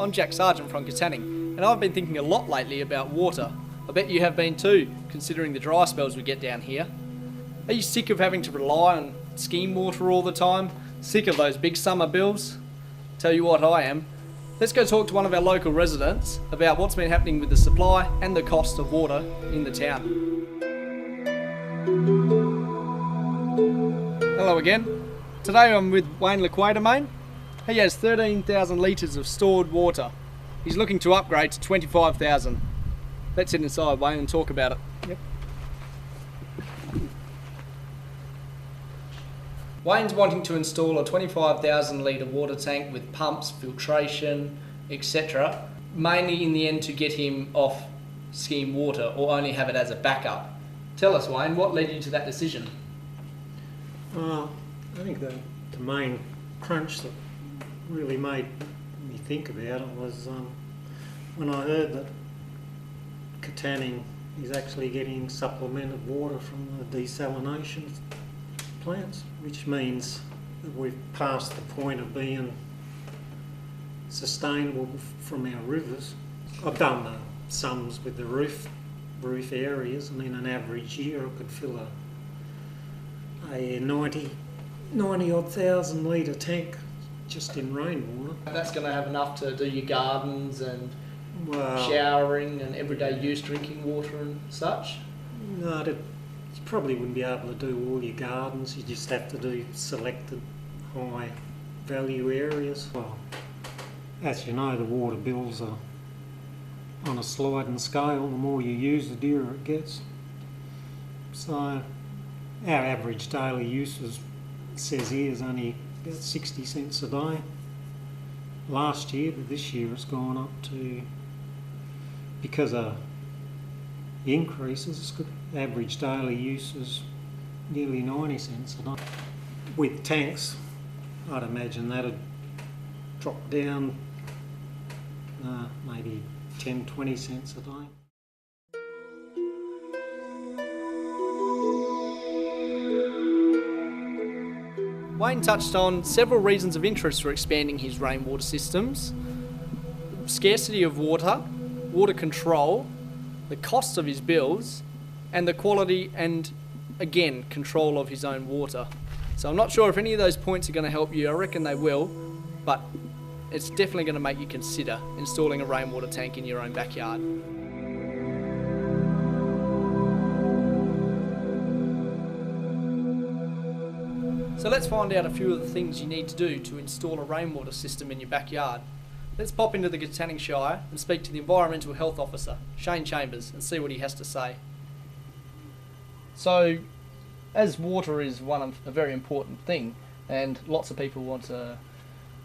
I'm Jack Sargent from Katanning, and I've been thinking a lot lately about water. I bet you have been too, considering the dry spells we get down here. Are you sick of having to rely on scheme water all the time? Sick of those big summer bills? Tell you what, I am. Let's go talk to one of our local residents about what's been happening with the supply and the cost of water in the town. Hello again. Today I'm with Wayne Katanning. He has 13,000 litres of stored water. He's looking to upgrade to 25,000. Let's sit inside, Wayne, and talk about it. Yep. Wayne's wanting to install a 25,000 litre water tank with pumps, filtration, etc. Mainly in the end to get him off scheme water or only have it as a backup. Tell us, Wayne, what led you to that decision? I think the main crunch that really made me think about it was when I heard that Katanning is actually getting supplemented water from the desalination plants, which means that we've passed the point of being sustainable from our rivers. I've done the sums with the roof areas, and in an average year I could fill a 90 odd thousand litre tank just in rainwater. That's going to have enough to do your gardens and showering and everyday use, drinking water and such? No, you probably wouldn't be able to do all your gardens. You just have to do selected high value areas. Well, as you know, the water bills are on a sliding scale. The more you use, the dearer it gets. So our average daily use says here is only about 60 cents a day last year, but this year it's gone up to, because of the increases, average daily use is nearly 90 cents a day. With tanks, I'd imagine that'd drop down maybe 10-20 cents a day. Wayne touched on several reasons of interest for expanding his rainwater systems: scarcity of water, water control, the cost of his bills, and the quality and, again, control of his own water. So I'm not sure if any of those points are going to help you. I reckon they will, but it's definitely going to make you consider installing a rainwater tank in your own backyard. So let's find out a few of the things you need to do to install a rainwater system in your backyard. Let's pop into the Katanning Shire and speak to the Environmental Health Officer, Shane Chambers, and see what he has to say. So, as water is a very important thing, and lots of people want to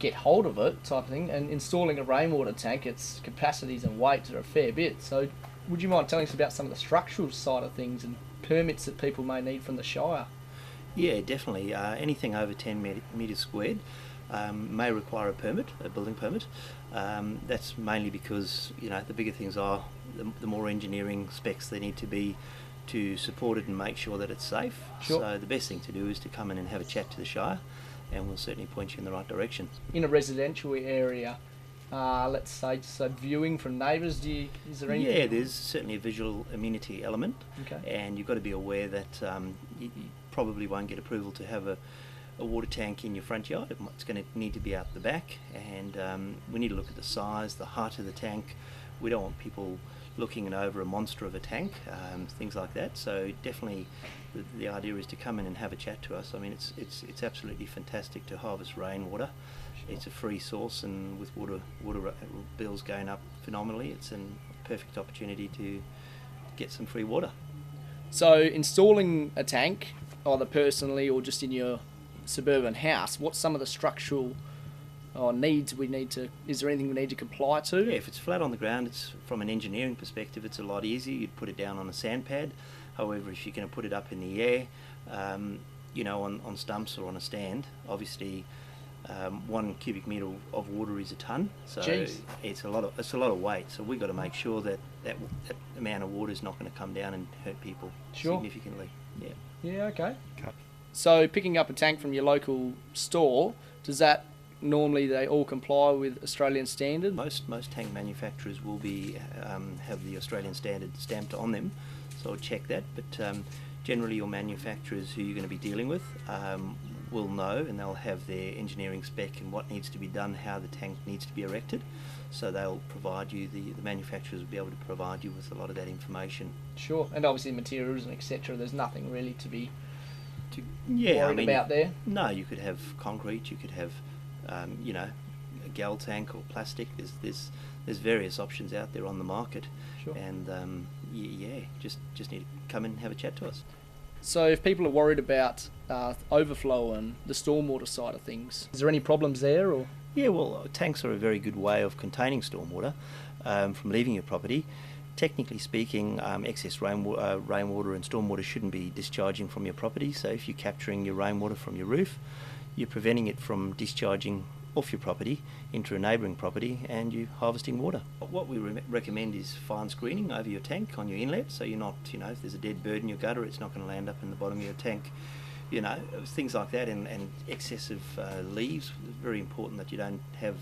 get hold of it type of thing, and installing a rainwater tank, its capacities and weights are a fair bit. So would you mind telling us about some of the structural side of things and permits that people may need from the Shire? Yeah, definitely. Anything over 10 metres squared may require a permit, a building permit. That's mainly because, you know, the bigger things are, the more engineering specs they need to be to support it and make sure that it's safe. Sure. So the best thing to do is to come in and have a chat to the Shire, and we'll certainly point you in the right direction. In a residential area, let's say, so viewing from neighbours, is there anything? Yeah, there's certainly a visual amenity element. Okay. And you've got to be aware that you probably won't get approval to have a water tank in your front yard. It's going to need to be out the back, and we need to look at the size, the height of the tank. We don't want people looking over a monster of a tank, things like that. So definitely the idea is to come in and have a chat to us. I mean, it's absolutely fantastic to harvest rainwater. Sure. It's a free source, and with water bills going up phenomenally, it's a perfect opportunity to get some free water. So installing a tank, either personally or just in your suburban house, what's some of the structural needs we need to, is there anything we need to comply to? Yeah, if it's flat on the ground, it's, from an engineering perspective, it's a lot easier. You'd put it down on a sand pad. However, if you're going to put it up in the air, you know, on stumps or on a stand, obviously 1 cubic metre of water is a tonne, so Jeez. it's a lot of weight. So we've got to make sure that amount of water is not going to come down and hurt people significantly. Yeah. Yeah, okay. So picking up a tank from your local store, does that normally they all comply with Australian standard? Most tank manufacturers will be have the Australian standard stamped on them, so I'll check that. But generally, your manufacturers who you're going to be dealing with will know, and they'll have their engineering spec and what needs to be done, how the tank needs to be erected. So they'll provide you, the manufacturers will be able to provide you with a lot of that information. Sure, and obviously materials and etc. There's nothing really to be worried about there. No, you could have concrete, you could have a gal tank or plastic. There's various options out there on the market. Sure. And just need to come in and have a chat to us. So if people are worried about overflow and the stormwater side of things, is there any problems there? Or Yeah, well, tanks are a very good way of containing stormwater from leaving your property. Technically speaking, excess rainwater and stormwater shouldn't be discharging from your property. So if you're capturing your rainwater from your roof, you're preventing it from discharging off your property into a neighbouring property, and you're harvesting water. What we recommend is fine screening over your tank on your inlet, so you're not, if there's a dead bird in your gutter, it's not going to land up in the bottom of your tank. Things like that, and excessive leaves. It's very important that you don't have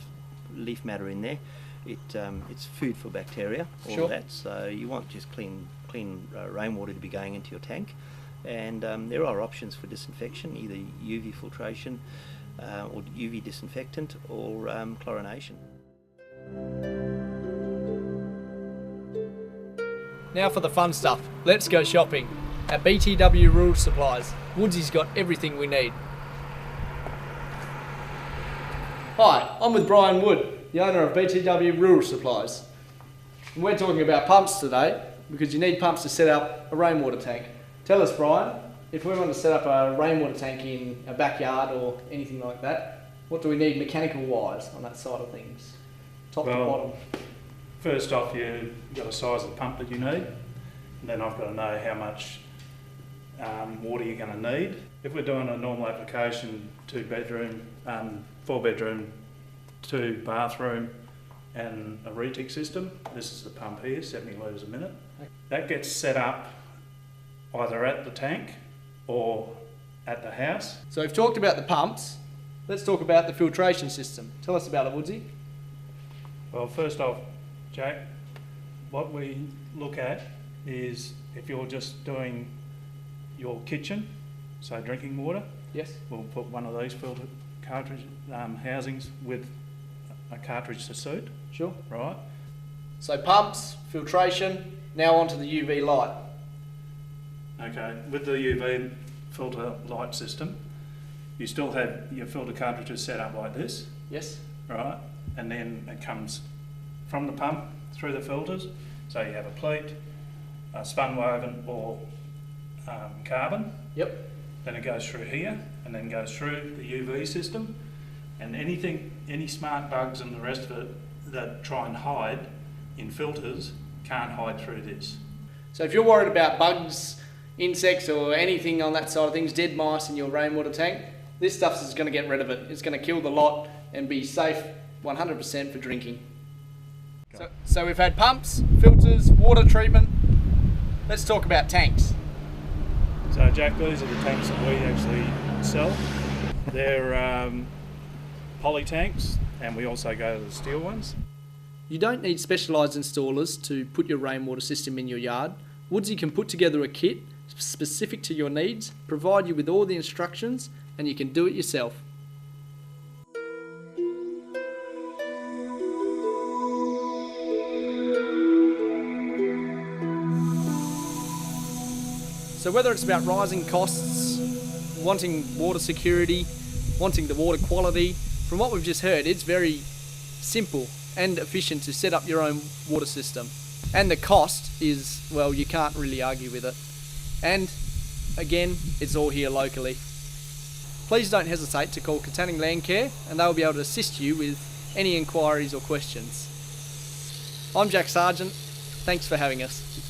leaf matter in there. It's food for bacteria, all Sure. of that. So you want just clean rainwater to be going into your tank. And there are options for disinfection, either UV filtration or UV disinfectant or chlorination. now for the fun stuff. Let's go shopping at BTW Rural Supplies. Woodsy's got everything we need. Hi, I'm with Brian Wood, the owner of BTW Rural Supplies. And we're talking about pumps today because you need pumps to set up a rainwater tank. Tell us, Brian, if we want to set up a rainwater tank in a backyard or anything like that, what do we need mechanical wise on that side of things? Top to bottom. First off, you've got a size of pump that you need, and then I've got to know how much water you're going to need. If we're doing a normal application, 2 bedroom, 4 bedroom, 2 bathroom and a retic system, this is the pump here, 70 litres a minute. That gets set up either at the tank or at the house. So we've talked about the pumps. Let's talk about the filtration system. Tell us about it, Woodsy. Well, first off, Jack, what we look at is if you're just doing your kitchen, so drinking water, Yes. we'll put one of these filter cartridge housings with a cartridge to suit, Sure. right? So pumps, filtration, now onto the UV light. Okay, with the UV filter light system, you still have your filter cartridges set up like this, Yes. right? And then it comes from the pump through the filters. So you have a pleat, a spun woven or carbon. Yep. Then it goes through here and then goes through the UV system. And any smart bugs and the rest of it that try and hide in filters can't hide through this. So if you're worried about bugs, insects or anything on that side of things, dead mice in your rainwater tank, this stuff is going to get rid of it. It's going to kill the lot and be safe 100% for drinking. So we've had pumps, filters, water treatment. Let's talk about tanks. So Jack, these are the tanks that we actually sell. They're poly tanks, and we also go to the steel ones. You don't need specialised installers to put your rainwater system in your yard. Woodsy can put together a kit specific to your needs, provide you with all the instructions, and you can do it yourself. So whether it's about rising costs, wanting water security, wanting the water quality, from what we've just heard, it's very simple and efficient to set up your own water system. And the cost is, well, you can't really argue with it. And again, it's all here locally. Please don't hesitate to call Katanning Landcare and they'll be able to assist you with any inquiries or questions. I'm Jack Sargent. Thanks for having us.